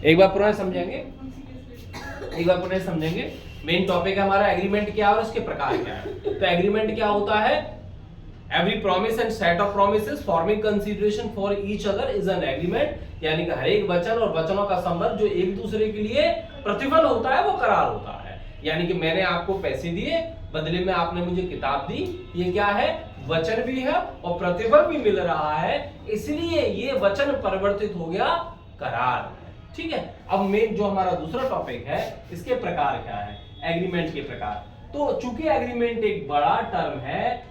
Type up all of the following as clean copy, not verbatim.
एक बार पुनः समझेंगे, मेन टॉपिक है हमारा एग्रीमेंट क्या है और इसके प्रकार क्या है। तो एग्रीमेंट क्या होता है? Every promise and set of promises forming consideration for each other is an agreement, यानी कि हर एक वचन और वचनों का संबंध जो एक दूसरे के लिए प्रतिफल होता है वो करार होता है। यानी कि मैंने आपको पैसे दिए, बदले में आपने मुझे किताब दी, ये क्या है? वचन भी है और प्रतिफल भी मिल रहा है, इसलिए ये वचन परिवर्तित हो गया करार। ठीक है, अब मेन जो हमारा दूसरा टॉपिक है इसके प्रकार क्या है, एग्रीमेंट के प्रकार। तो चूंकि एग्रीमेंट एक बड़ा टर्म है,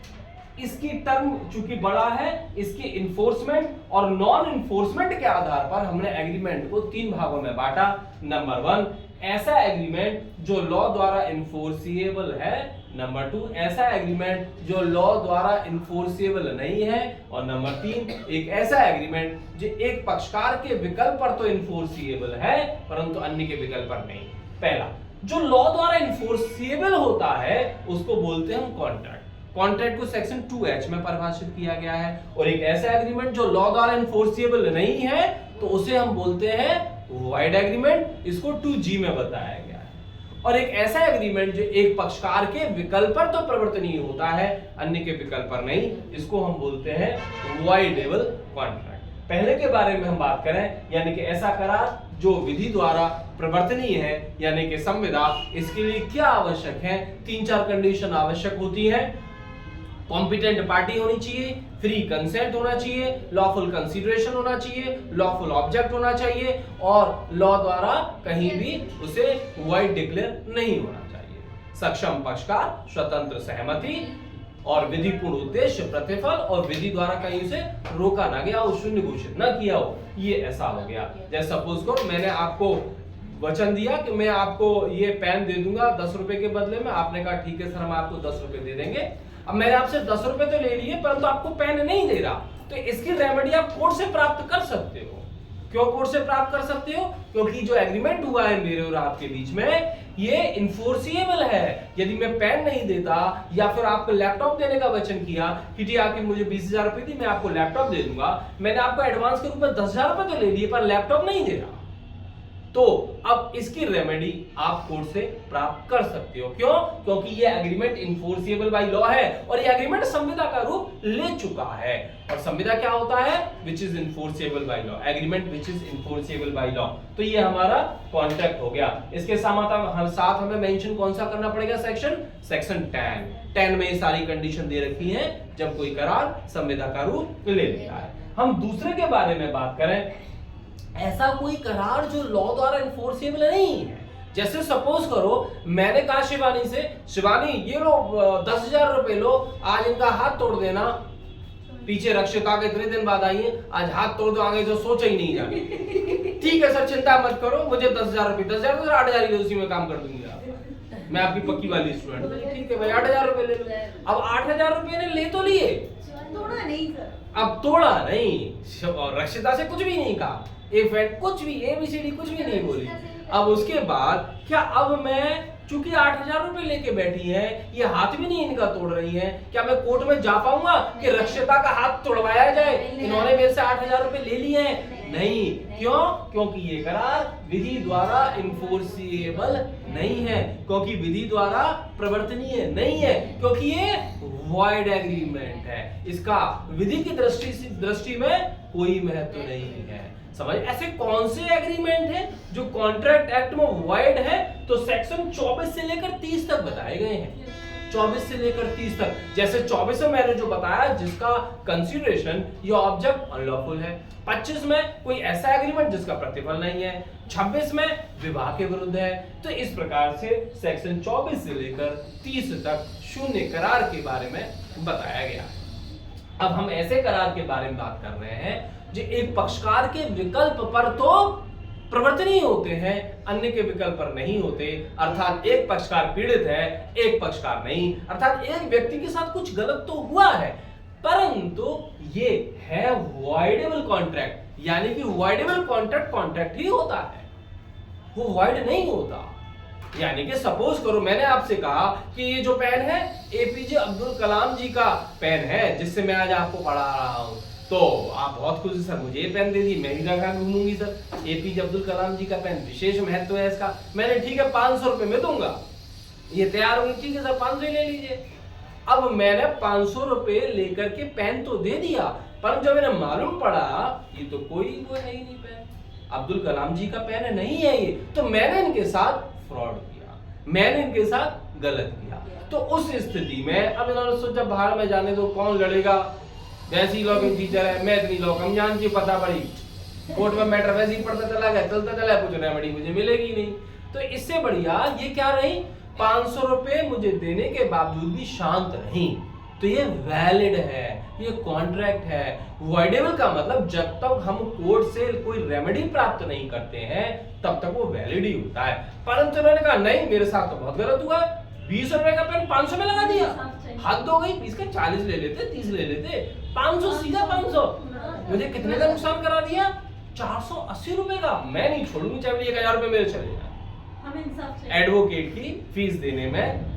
इसकी टर्म चूंकि बड़ा है, इसके इन्फोर्समेंट और नॉन इन्फोर्समेंट के आधार पर हमने एग्रीमेंट को 3 भागों में बांटा। नंबर 1, ऐसा एग्रीमेंट जो लॉ द्वारा इन्फोर्सिएबल है। नंबर 2, ऐसा एग्रीमेंट जो लॉ द्वारा इन्फोर्सिएबल नहीं है। और नंबर 3, एक ऐसा एग्रीमेंट जो एक पक्षकार के विकल्प पर तो इन्फोर्सिएबल है परंतु अन्य के विकल्प पर नहीं। पहला, जो लॉ द्वारा इन्फोर्सिएबल होता है उसको बोलते हैं हम कॉन्ट्रैक्ट। कॉन्ट्रैक्ट को सेक्शन 2H में परिभाषित किया गया है। और एक ऐसा एग्रीमेंट जो लॉ द्वारा इन्फोर्सिएबल नहीं है तो उसे हम बोलते हैं वॉइड एग्रीमेंट, इसको 2G में बताया गया है। और एक ऐसा एग्रीमेंट जो एक पक्षकार के विकल्प पर तो परिवर्तनीय होता है, अन्य के विकल्प पर नहीं, इसको हम बोलते हैं वॉइडेबल कॉन्ट्रैक्ट। पहले के बारे में हम बात करें, यानी कि ऐसा करार जो विधि द्वारा परिवर्तनीय है, यानी कि संविदा। इसके लिए क्या आवश्यक है? 3-4 कंडीशन आवश्यक होती है। कॉम्पिटेंट पार्टी होनी चाहिए, फ्री कंसेंट होना चाहिए, लॉफुल कंसीडरेशन होना चाहिए, लॉफुल ऑब्जेक्ट होना चाहिए और लॉ द्वारा कहीं भी उसे वॉइड डिक्लेयर नहीं होना चाहिए। सक्षम पक्षकार, स्वतंत्र सहमति और विधिपूर्ण उद्देश्य प्रतिफल और विधि द्वारा कहीं उसे रोका ना गया हो, शून्य घोषित ना किया हो, ये ऐसा हो गया। जैसे सपोज करो मैंने आपको वचन दिया कि मैं आपको ये पेन दे दूंगा 10 रुपए के बदले में, आपने कहा ठीक है सर हम आपको 10 रुपए दे देंगे। अब मैंने आपसे 10 रुपए तो ले लिए परंतु आपको पेन नहीं दे रहा, तो इसकी रेमेडी आप कोर्ट से प्राप्त कर सकते हो। क्यों कोर्ट से प्राप्त कर सकते हो? क्योंकि जो एग्रीमेंट हुआ है मेरे और आपके बीच में ये इन्फोर्सिएबल है। यदि मैं पेन नहीं देता या फिर आपको लैपटॉप देने का वचन किया कि जी आके मुझे 20,000 रुपए दी, मैं आपको लैपटॉप दे दूंगा, मैंने आपको एडवांस के रूप में 10,000 रुपए तो ले लिए पर लैपटॉप नहीं दे रहा, तो अब इसकी रेमेडी आप कोर्ट से प्राप्त कर सकते हो। क्यों? क्योंकि ये एग्रीमेंट इन्फोर्सिएबल बाय लॉ है और ये एग्रीमेंट संविदा का रूप ले चुका है। और संविदा क्या होता है? Which is enforceable by law, agreement which is enforceable by law. तो ये हमारा कॉन्ट्रैक्ट हो गया। इसके साथ हमें मेंशन कौन सा करना पड़ेगा? सेक्शन 10 में ये सारी कंडीशन दे रखी है जब कोई करार संविदा का रूप ले लेता है। हम दूसरे के बारे में बात करें, ऐसा कोई करार जो लॉ द्वारा इन्फोर्सिएबल नहीं है। जैसे सपोज करो मैंने कहा शिवानी से, शिवानी ये लो 10,000 रुपए लो, आज इनका हाथ तोड़ देना। पीछे रक्षिता के इतने दिन बाद आई है, आज हाथ तोड़ दो, आगे जो सोचा ही नहीं जाने। ठीक है सर चिंता मत करो, मुझे 10,000 रुपए, 10,000 तो 8,000 ही उसी में काम कर दूंगी आप, मैं आपकी पक्की वाली स्टूडेंट। ठीक है भाई 8,000 रुपए ले लो। अब 8,000 रुपए ने ले तो लिए, तोड़ा नहीं सर, अब तोड़ा नहीं, रक्षिता से कुछ भी नहीं कहा, कुछ भी ABCD कुछ भी नहीं बोली। अब उसके बाद क्या अब मैं चूंकि 8,000 रुपए लेके बैठी है, ये हाथ भी नहीं इनका तोड़ रही है, क्या मैं कोर्ट में जा पाऊंगा कि रक्षिता का हाथ तोड़वाया जाए? इन्होंने मेरे से 8,000 रुपए ले लिए हैं। नहीं, क्यों? क्योंकि ये करार विधि द्वारा इन्फोर्सिएबल नहीं है, क्योंकि विधि द्वारा प्रवर्तनीय नहीं है, क्योंकि ये वॉइड एग्रीमेंट है, इसका विधि की दृष्टि में कोई महत्व नहीं है। समझ? ऐसे कौन से एग्रीमेंट है जो कॉन्ट्रैक्ट एक्ट में वॉइड है? तो सेक्शन 24 से लेकर 30 तक बताए गए हैं। 24 से लेकर 30 तक। जैसे 24 में मैंने जो बताया जिसका कंसीडरेशन या ऑब्जेक्ट अनलॉफुल है, 25 में कोई ऐसा एग्रीमेंट जिसका प्रतिफल नहीं है, 26 में विवाह के विरुद्ध है। तो इस प्रकार से सेक्शन 24 से लेकर 30 तक शून्य करार के बारे में बताया गया। अब हम ऐसे करार के बारे में बात कर रहे हैं जो एक पक्षकार के विकल्प पर तो प्रवर्तनीय होते हैं, अन्य के विकल्प पर नहीं होते। अर्थात एक पक्षकार पीड़ित है, एक पक्षकार नहीं, अर्थात एक व्यक्ति के साथ कुछ गलत तो हुआ है परंतु ये है वॉइडेबल कॉन्ट्रैक्ट, यानी कि वॉइडेबल कॉन्ट्रैक्ट ही होता है, वो वॉइड नहीं होता। यानी कि सपोज करो मैंने आपसे कहा कि ये जो पेन है APJ अब्दुल कलाम जी का पेन है जिससे मैं आज आपको पढ़ा रहा हूं, तो आप बहुत खुश सर, मुझे ये पेन दे दी, मैं ही लगा घूमूंगी सर। एपीजे अब्दुल कलाम जी का पेन विशेष महत्व है इसका। मैंने ठीक है 500 रुपए में दूंगा, ये तैयार होगी, ठीक है सर 500 ही ले लीजिए। अब मैंने 500 रुपए लेकर के पेन तो दे दिया, पर जब मैंने मालूम पड़ा ये तो कोई है ही नहीं पेन, अब्दुल कलाम जी का पेन है, नहीं है ये, तो मैंने इनके साथ फ्रॉड किया, मैंने इनके साथ गलत किया। तो उस स्थिति में अब इन्होंने सोचा बाहर में जाने दो, कौन लड़ेगा, वैसे ही लॉ के टीचर है, मैं इतनी लॉ कम जानती हूँ, पता पड़ी कोर्ट में मैटर वैसे ही पढ़ता चला गया, चलता चला, कुछ रेमेडी मुझे मिलेगी नहीं। तो इससे बढ़िया ये क्या रही, 500 रुपए मुझे देने के बावजूद भी शांत रही, तो ये वैलिड है, ये कॉन्ट्रैक्ट है। वॉइडेबल का मतलब जब तक हम कोर्ट से कोई रेमेडी प्राप्त नहीं करते हैं तब तक वो वैलिड ही होता है। परंतु उन्होंने कहा नहीं, मेरे साथ तो बहुत गलत हुआ, 20 रुपए का पेन 500 में लगा दिया, हद हो गई, 20 का 40 ले लेते, 30 ले लेते, 500 सीधा 500, मुझे कितने का नुकसान करा दिया, 480 रुपए का। मैं नहीं छोड़ूंगी, चाहे 1000 रुपए मेरे चले जाए। एडवोकेट की फीस देने में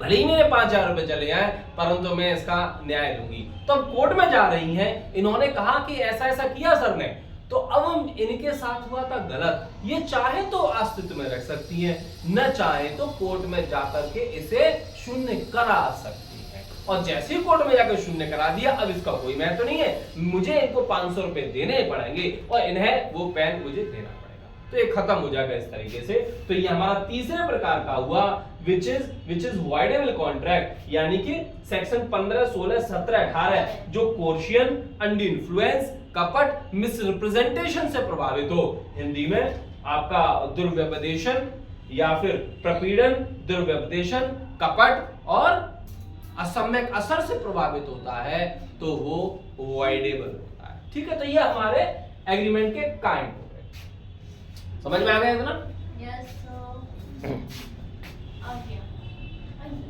भले ही मेरे 5000 रुपए चले आए, परंतु मैं इसका न्याय दूंगी। तो अब कोर्ट में जा रही हैं, इन्होंने कहा कि ऐसा ऐसा किया सर ने, तो अब इनके साथ हुआ था गलत। ये चाहे तो अस्तित्व में रख सकती है, न चाहे तो कोर्ट में जाकर के इसे शून्य करा सकती है। और जैसे ही कोर्ट में जाकर शून्य करा दिया, अब इसका कोई महत्व नहीं है, मुझे इनको 500 रुपए देने पड़ेंगे और इन्हें वो पेन मुझे देना पड़ेगा। तो ये खत्म हो जाएगा इस तरीके से। तो ये हमारा तीसरे प्रकार का हुआ विच इज वॉइडेबल कॉन्ट्रैक्ट, यानी कि सेक्शन 15, 16, 17, 18 जो कोर्शियन, अंडर इन्फ्लुएंस, कपट, मिसरिप्रेजेंटेशन से प्रभावित हो, हिंदी में आपका दुर्व्यपदेशन या फिर प्रपीड़न, दुर्व्यपदेशन, कपट और असम्यक असर से प्रभावित होता है, तो वो वॉइडेबल होता है। ठीक है, तो ये हमारे एग्रीमेंट के काइंड हो गए। समझ में आ गया इतना? Yes sir.